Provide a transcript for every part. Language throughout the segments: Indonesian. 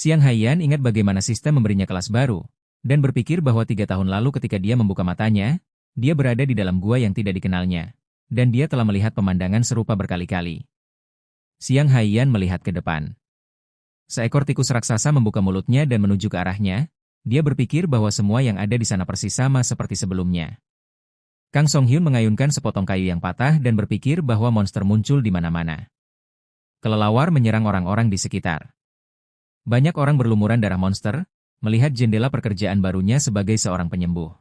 Xiang Haiyan ingat bagaimana sistem memberinya kelas baru, dan berpikir bahwa 3 tahun lalu ketika dia membuka matanya, dia berada di dalam gua yang tidak dikenalnya, dan dia telah melihat pemandangan serupa berkali-kali. Xiang Haiyan melihat ke depan. Seekor tikus raksasa membuka mulutnya dan menuju ke arahnya. Dia berpikir bahwa semua yang ada di sana persis sama seperti sebelumnya. Kang Song Hyun mengayunkan sepotong kayu yang patah dan berpikir bahwa monster muncul di mana-mana. Kelelawar menyerang orang-orang di sekitar. Banyak orang berlumuran darah monster, melihat jendela pekerjaan barunya sebagai seorang penyembuh.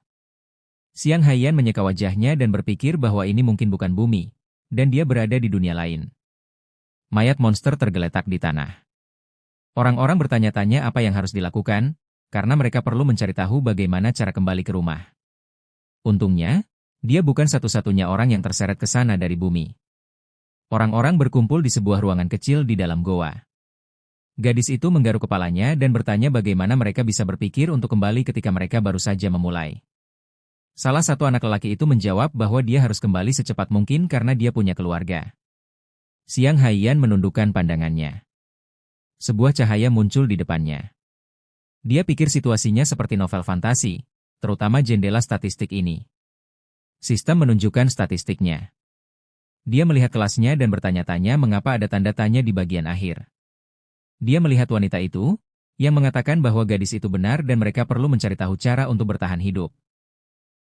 Xiang Haiyan menyeka wajahnya dan berpikir bahwa ini mungkin bukan bumi, dan dia berada di dunia lain. Mayat monster tergeletak di tanah. Orang-orang bertanya-tanya apa yang harus dilakukan, karena mereka perlu mencari tahu bagaimana cara kembali ke rumah. Untungnya, dia bukan satu-satunya orang yang terseret ke sana dari bumi. Orang-orang berkumpul di sebuah ruangan kecil di dalam goa. Gadis itu menggaruk kepalanya dan bertanya bagaimana mereka bisa berpikir untuk kembali ketika mereka baru saja memulai. Salah satu anak lelaki itu menjawab bahwa dia harus kembali secepat mungkin karena dia punya keluarga. Xiang Haiyan menundukkan pandangannya. Sebuah cahaya muncul di depannya. Dia pikir situasinya seperti novel fantasi, terutama jendela statistik ini. Sistem menunjukkan statistiknya. Dia melihat kelasnya dan bertanya-tanya mengapa ada tanda tanya di bagian akhir. Dia melihat wanita itu, yang mengatakan bahwa gadis itu benar dan mereka perlu mencari tahu cara untuk bertahan hidup.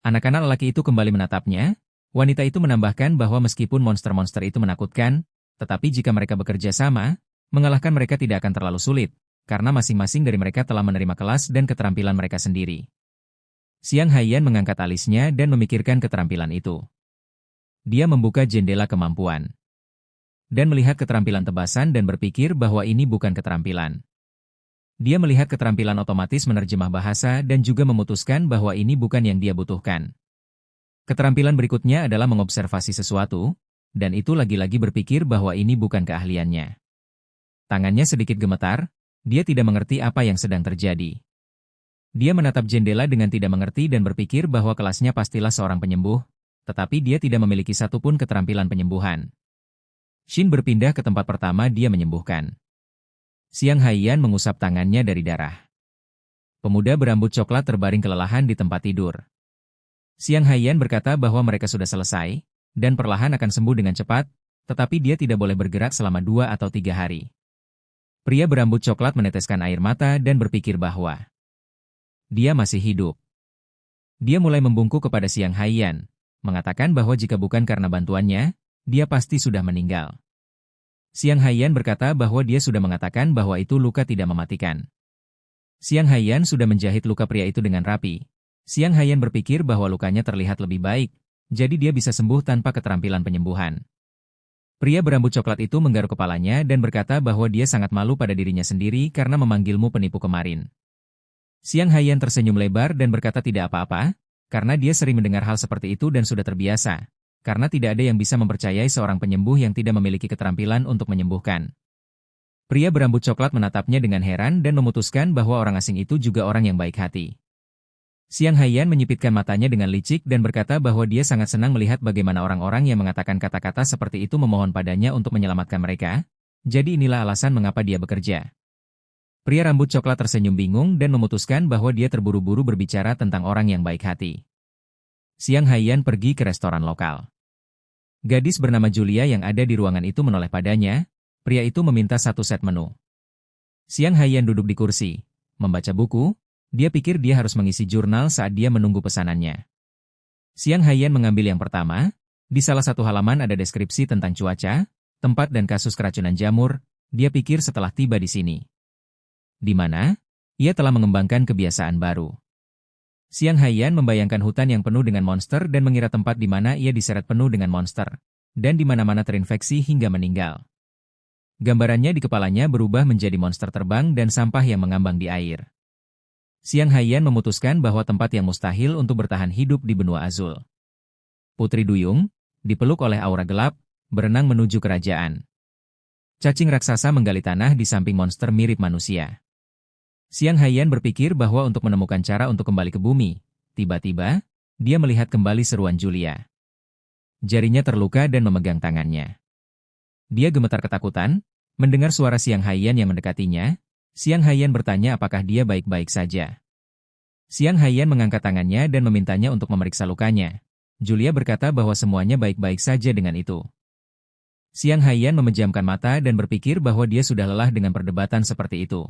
Anak-anak lelaki itu kembali menatapnya. Wanita itu menambahkan bahwa meskipun monster-monster itu menakutkan, tetapi jika mereka bekerja sama, mengalahkan mereka tidak akan terlalu sulit, karena masing-masing dari mereka telah menerima kelas dan keterampilan mereka sendiri. Xiang Haiyan mengangkat alisnya dan memikirkan keterampilan itu. Dia membuka jendela kemampuan. Dan melihat keterampilan tebasan dan berpikir bahwa ini bukan keterampilan. Dia melihat keterampilan otomatis menerjemah bahasa dan juga memutuskan bahwa ini bukan yang dia butuhkan. Keterampilan berikutnya adalah mengobservasi sesuatu, dan itu lagi-lagi berpikir bahwa ini bukan keahliannya. Tangannya sedikit gemetar. Dia tidak mengerti apa yang sedang terjadi. Dia menatap jendela dengan tidak mengerti dan berpikir bahwa kelasnya pastilah seorang penyembuh, tetapi dia tidak memiliki satupun keterampilan penyembuhan. Shin berpindah ke tempat pertama dia menyembuhkan. Xiang Haiyan mengusap tangannya dari darah. Pemuda berambut coklat terbaring kelelahan di tempat tidur. Xiang Haiyan berkata bahwa mereka sudah selesai, dan perlahan akan sembuh dengan cepat, tetapi dia tidak boleh bergerak selama 2 atau 3 hari. Pria berambut coklat meneteskan air mata dan berpikir bahwa dia masih hidup. Dia mulai membungkuk kepada Xiang Haiyan, mengatakan bahwa jika bukan karena bantuannya, dia pasti sudah meninggal. Xiang Haiyan berkata bahwa dia sudah mengatakan bahwa itu luka tidak mematikan. Xiang Haiyan sudah menjahit luka pria itu dengan rapi. Xiang Haiyan berpikir bahwa lukanya terlihat lebih baik, jadi dia bisa sembuh tanpa keterampilan penyembuhan. Pria berambut coklat itu menggaruk kepalanya dan berkata bahwa dia sangat malu pada dirinya sendiri karena memanggilmu penipu kemarin. Xiang Haiyan tersenyum lebar dan berkata tidak apa-apa, karena dia sering mendengar hal seperti itu dan sudah terbiasa, karena tidak ada yang bisa mempercayai seorang penyembuh yang tidak memiliki keterampilan untuk menyembuhkan. Pria berambut coklat menatapnya dengan heran dan memutuskan bahwa orang asing itu juga orang yang baik hati. Xiang Haiyan menyipitkan matanya dengan licik dan berkata bahwa dia sangat senang melihat bagaimana orang-orang yang mengatakan kata-kata seperti itu memohon padanya untuk menyelamatkan mereka, jadi inilah alasan mengapa dia bekerja. Pria rambut coklat tersenyum bingung dan memutuskan bahwa dia terburu-buru berbicara tentang orang yang baik hati. Xiang Haiyan pergi ke restoran lokal. Gadis bernama Julia yang ada di ruangan itu menoleh padanya, pria itu meminta 1 set menu. Xiang Haiyan duduk di kursi, membaca buku. Dia pikir dia harus mengisi jurnal saat dia menunggu pesanannya. Xiang Haiyan mengambil yang pertama. Di salah satu halaman ada deskripsi tentang cuaca, tempat dan kasus keracunan jamur. Dia pikir setelah tiba di sini, di mana ia telah mengembangkan kebiasaan baru. Xiang Haiyan membayangkan hutan yang penuh dengan monster dan mengira tempat di mana ia diseret penuh dengan monster, dan di mana-mana terinfeksi hingga meninggal. Gambarannya di kepalanya berubah menjadi monster terbang dan sampah yang mengambang di air. Xiang Haiyan memutuskan bahwa tempat yang mustahil untuk bertahan hidup di benua Azul. Putri Duyung, dipeluk oleh aura gelap, berenang menuju kerajaan. Cacing raksasa menggali tanah di samping monster mirip manusia. Xiang Haiyan berpikir bahwa untuk menemukan cara untuk kembali ke bumi, tiba-tiba, dia melihat kembali seruan Julia. Jarinya terluka dan memegang tangannya. Dia gemetar ketakutan, mendengar suara Xiang Haiyan yang mendekatinya. Xiang Haiyan bertanya apakah dia baik-baik saja. Xiang Haiyan mengangkat tangannya dan memintanya untuk memeriksa lukanya. Julia berkata bahwa semuanya baik-baik saja dengan itu. Xiang Haiyan memejamkan mata dan berpikir bahwa dia sudah lelah dengan perdebatan seperti itu.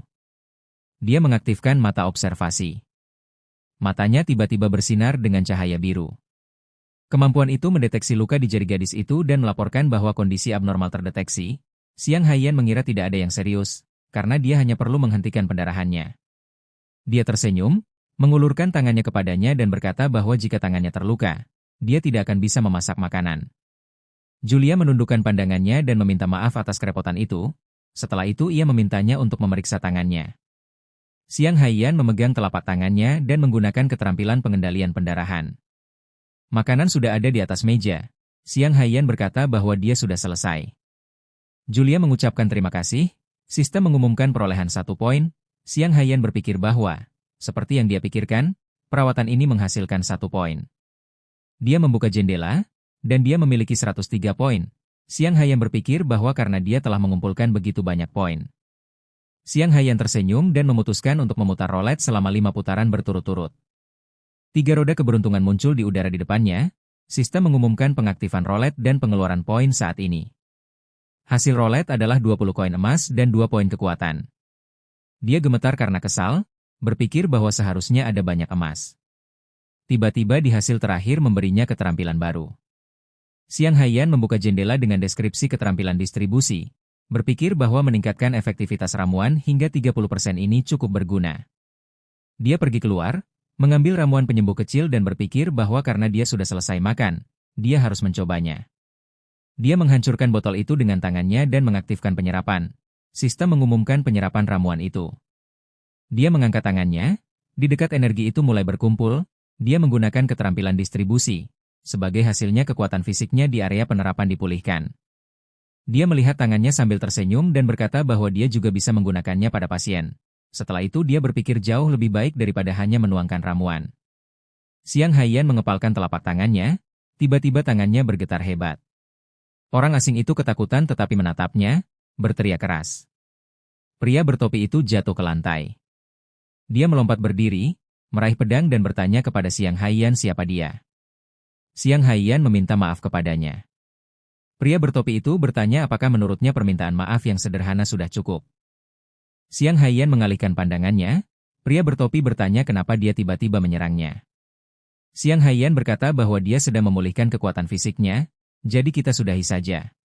Dia mengaktifkan mata observasi. Matanya tiba-tiba bersinar dengan cahaya biru. Kemampuan itu mendeteksi luka di jari gadis itu dan melaporkan bahwa kondisi abnormal terdeteksi. Xiang Haiyan mengira tidak ada yang serius, karena dia hanya perlu menghentikan pendarahannya. Dia tersenyum, mengulurkan tangannya kepadanya dan berkata bahwa jika tangannya terluka, dia tidak akan bisa memasak makanan. Julia menundukkan pandangannya dan meminta maaf atas kerepotan itu. Setelah itu ia memintanya untuk memeriksa tangannya. Xiang Haiyan memegang telapak tangannya dan menggunakan keterampilan pengendalian pendarahan. Makanan sudah ada di atas meja. Xiang Haiyan berkata bahwa dia sudah selesai. Julia mengucapkan terima kasih. Sistem mengumumkan perolehan 1 poin. Xiang Haiyan berpikir bahwa, seperti yang dia pikirkan, perawatan ini menghasilkan 1 poin. Dia membuka jendela, dan dia memiliki 103 poin. Xiang Haiyan berpikir bahwa karena dia telah mengumpulkan begitu banyak poin. Xiang Haiyan tersenyum dan memutuskan untuk memutar roulette selama 5 putaran berturut-turut. 3 roda keberuntungan muncul di udara di depannya. Sistem mengumumkan pengaktifan roulette dan pengeluaran poin saat ini. Hasil roulette adalah 20 koin emas dan 2 poin kekuatan. Dia gemetar karena kesal, berpikir bahwa seharusnya ada banyak emas. Tiba-tiba di hasil terakhir memberinya keterampilan baru. Xiang Haiyan membuka jendela dengan deskripsi keterampilan distribusi, berpikir bahwa meningkatkan efektivitas ramuan hingga 30% ini cukup berguna. Dia pergi keluar, mengambil ramuan penyembuh kecil dan berpikir bahwa karena dia sudah selesai makan, dia harus mencobanya. Dia menghancurkan botol itu dengan tangannya dan mengaktifkan penyerapan. Sistem mengumumkan penyerapan ramuan itu. Dia mengangkat tangannya, di dekat energi itu mulai berkumpul, dia menggunakan keterampilan distribusi. Sebagai hasilnya kekuatan fisiknya di area penerapan dipulihkan. Dia melihat tangannya sambil tersenyum dan berkata bahwa dia juga bisa menggunakannya pada pasien. Setelah itu dia berpikir jauh lebih baik daripada hanya menuangkan ramuan. Xiang Haiyan mengepalkan telapak tangannya, tiba-tiba tangannya bergetar hebat. Orang asing itu ketakutan tetapi menatapnya, berteriak keras. Pria bertopi itu jatuh ke lantai. Dia melompat berdiri, meraih pedang dan bertanya kepada Xiang Haiyan siapa dia. Xiang Haiyan meminta maaf kepadanya. Pria bertopi itu bertanya apakah menurutnya permintaan maaf yang sederhana sudah cukup. Xiang Haiyan mengalihkan pandangannya, pria bertopi bertanya kenapa dia tiba-tiba menyerangnya. Xiang Haiyan berkata bahwa dia sedang memulihkan kekuatan fisiknya, jadi kita sudahi saja.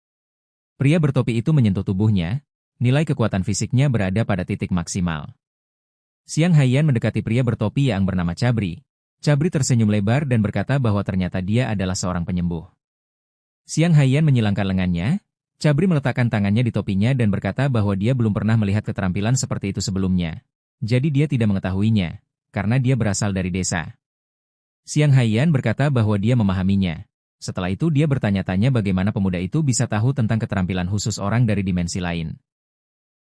Pria bertopi itu menyentuh tubuhnya, nilai kekuatan fisiknya berada pada titik maksimal. Xiang Haiyan mendekati pria bertopi yang bernama Cabri. Cabri tersenyum lebar dan berkata bahwa ternyata dia adalah seorang penyembuh. Xiang Haiyan menyilangkan lengannya. Cabri meletakkan tangannya di topinya dan berkata bahwa dia belum pernah melihat keterampilan seperti itu sebelumnya. Jadi dia tidak mengetahuinya, karena dia berasal dari desa. Xiang Haiyan berkata bahwa dia memahaminya. Setelah itu dia bertanya-tanya bagaimana pemuda itu bisa tahu tentang keterampilan khusus orang dari dimensi lain.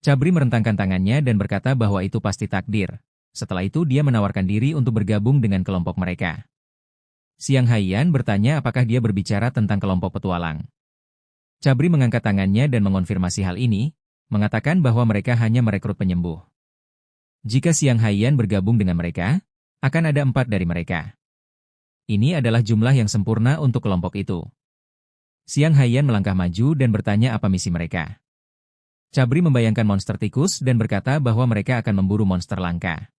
Cabri merentangkan tangannya dan berkata bahwa itu pasti takdir. Setelah itu dia menawarkan diri untuk bergabung dengan kelompok mereka. Xiang Haiyan bertanya apakah dia berbicara tentang kelompok petualang. Cabri mengangkat tangannya dan mengonfirmasi hal ini, mengatakan bahwa mereka hanya merekrut penyembuh. Jika Xiang Haiyan bergabung dengan mereka, akan ada 4 dari mereka. Ini adalah jumlah yang sempurna untuk kelompok itu. Xiang Haiyan melangkah maju dan bertanya apa misi mereka. Cabri membayangkan monster tikus dan berkata bahwa mereka akan memburu monster langka.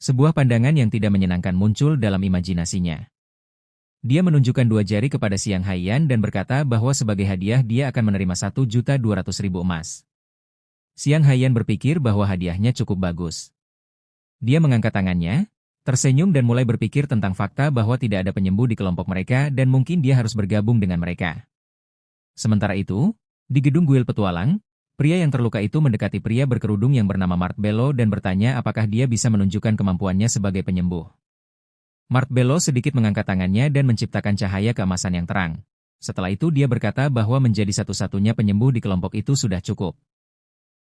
Sebuah pandangan yang tidak menyenangkan muncul dalam imajinasinya. Dia menunjukkan 2 jari kepada Xiang Haiyan dan berkata bahwa sebagai hadiah dia akan menerima 1.200.000 emas. Xiang Haiyan berpikir bahwa hadiahnya cukup bagus. Dia mengangkat tangannya, tersenyum dan mulai berpikir tentang fakta bahwa tidak ada penyembuh di kelompok mereka dan mungkin dia harus bergabung dengan mereka. Sementara itu, di gedung guil petualang, pria yang terluka itu mendekati pria berkerudung yang bernama Mart Bello dan bertanya apakah dia bisa menunjukkan kemampuannya sebagai penyembuh. Mart Bello sedikit mengangkat tangannya dan menciptakan cahaya keemasan yang terang. Setelah itu dia berkata bahwa menjadi satu-satunya penyembuh di kelompok itu sudah cukup.